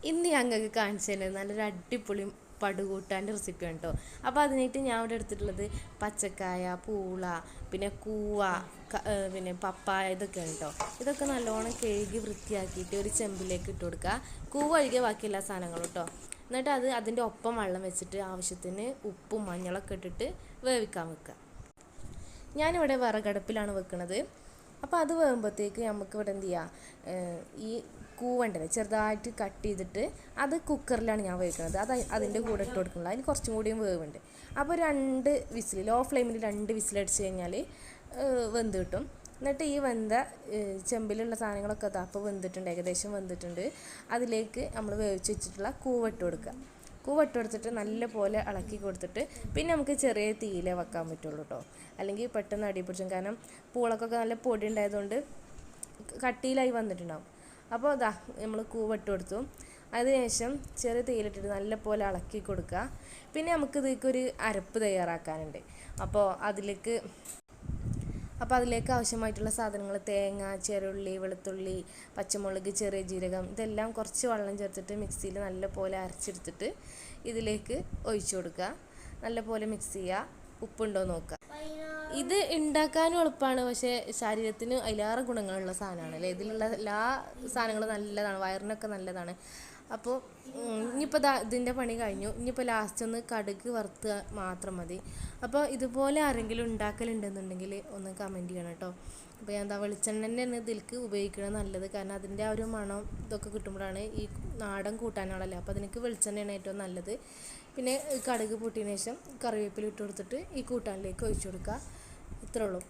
ഇന്ന് ഞങ്ങൾക്ക് കാണിച്ചു തരുന്നത് നല്ലൊരു അടിപൊളി പടുകൂട്ടാൻ്റെ റെസിപ്പിയാണ് കേട്ടോ. അപ്പോൾ അതിനായിട്ട് ഞാൻ ഇവിടെ എടുത്തിട്ടുള്ളത് പച്ചക്കായ, പൂള, പിന്നെ കൂവ, പിന്നെ പപ്പായ, ഇതൊക്കെയാണ് കേട്ടോ. ഇതൊക്കെ നല്ലോണം കഴുകി വൃത്തിയാക്കിയിട്ട് ഒരു ചെമ്പിലേക്ക് ഇട്ട് കൊടുക്കുക. കൂവ ഒഴികെ ബാക്കി എല്ലാ സാധനങ്ങളും കേട്ടോ. എന്നിട്ട് അതിൻ്റെ ഒപ്പം വെള്ളം വെച്ചിട്ട് ആവശ്യത്തിന് ഉപ്പും മഞ്ഞളൊക്കെ ഇട്ടിട്ട് വേവിക്കാൻ വെക്കുക. ഞാനിവിടെ വിറകടുപ്പിലാണ് വെക്കുന്നത്. അപ്പോൾ അത് വേകുമ്പോഴത്തേക്ക് നമുക്ക് ഇവിടെ എന്ത് ചെയ്യുക, ഈ കൂവണ്ടല്ലേ ചെറുതായിട്ട് കട്ട് ചെയ്തിട്ട് അത് കുക്കറിലാണ് ഞാൻ വേവിക്കുന്നത്. അതിൻ്റെ കൂടെ ഇട്ട് കൊടുക്കുന്നത്. അതിന് കുറച്ചും കൂടിയും വേവുണ്ട്. അപ്പോൾ 2 വിസിൽ, ലോ ഫ്ലെയിമിൽ 2 വിസിലടിച്ച് കഴിഞ്ഞാൽ വെന്ത് കിട്ടും. എന്നിട്ട് ഈ വെന്ത ചെമ്പിലുള്ള സാധനങ്ങളൊക്കെ അപ്പോൾ വെന്തിട്ടുണ്ട്, ഏകദേശം വെന്തിട്ടുണ്ട്. അതിലേക്ക് നമ്മൾ വേവിച്ച് വെച്ചിട്ടുള്ള കൂവ ഇട്ട് കൊടുക്കുക. കൂവ ഇട്ട് കൊടുത്തിട്ട് നല്ല പോലെ ഇളക്കി കൊടുത്തിട്ട് പിന്നെ നമുക്ക് ചെറിയ തീയിലേ വെക്കാൻ പറ്റുള്ളൂ കേട്ടോ. അല്ലെങ്കിൽ പെട്ടെന്ന് അടി പിടിച്ചും. കാരണം പൂളക്കൊക്കെ നല്ല പൊടി ഉണ്ടായതുകൊണ്ട് കട്ടിയിലായി വന്നിട്ടുണ്ടാവും. അപ്പോൾ ഇതാ നമ്മൾ കൂവ ഇട്ട് കൊടുത്തു. അതിനുശേഷം ചെറിയ തീയിലിട്ടിട്ട് നല്ല പോലെ ഇളക്കി കൊടുക്കുക. പിന്നെ നമുക്ക് ഇതിലേക്കൊരു അരപ്പ് തയ്യാറാക്കാനുണ്ട്. അപ്പോൾ അതിലേക്ക് ആവശ്യമായിട്ടുള്ള സാധനങ്ങൾ തേങ്ങ, ചെറുള്ളി, വെളുത്തുള്ളി, പച്ചമുളക്, ചെറിയ ജീരകം, ഇതെല്ലാം കുറച്ച് വെള്ളം ചേർത്തിട്ട് മിക്സിയിൽ നല്ല പോലെ അരച്ചെടുത്തിട്ട് ഇതിലേക്ക് ഒഴിച്ചു കൊടുക്കുക. നല്ല പോലെ മിക്സ് ചെയ്യുക. ഉപ്പുണ്ടോ നോക്കുക. ഇത് ഉണ്ടാക്കാനും എളുപ്പമാണ്, പക്ഷേ ശരീരത്തിന് അതിലേറെ ഗുണങ്ങളുള്ള സാധനമാണ് അല്ലേ. ഇതിലുള്ള എല്ലാ സാധനങ്ങളും നല്ലതാണ്, വയറിനൊക്കെ നല്ലതാണ്. അപ്പോൾ ഇനിയിപ്പോൾ ഇതിൻ്റെ പണി കഴിഞ്ഞു. ഇനിയിപ്പോൾ ലാസ്റ്റ് ഒന്ന് കടുക് വറുത്തുക മാത്രം മതി. അപ്പോൾ ഇതുപോലെ ആരെങ്കിലും ഉണ്ടാക്കലുണ്ടെന്നുണ്ടെങ്കിൽ ഒന്ന് കമൻറ്റ് ചെയ്യണം കേട്ടോ. അപ്പോൾ ഞാൻ വെളിച്ചെണ്ണ തന്നെയാണ് ഇതിലേക്ക് ഉപയോഗിക്കുന്നത് നല്ലത്. കാരണം അതിൻ്റെ ആ ഒരു മണം ഇതൊക്കെ കിട്ടുമ്പോഴാണ് ഈ നാടൻ കൂട്ടാനുകളല്ലേ. അപ്പോൾ അതിനൊക്കെ വെളിച്ചെണ്ണയാണ് ഏറ്റവും നല്ലത്. പിന്നെ കടുക് പൊട്ടിയതിന് ശേഷം കറിവേപ്പില ഇട്ട് കൊടുത്തിട്ട് ഈ കൂട്ടാനിലേക്ക് ഒഴിച്ചു കൊടുക്കുക. ഇത്രേ ഉള്ളൂ.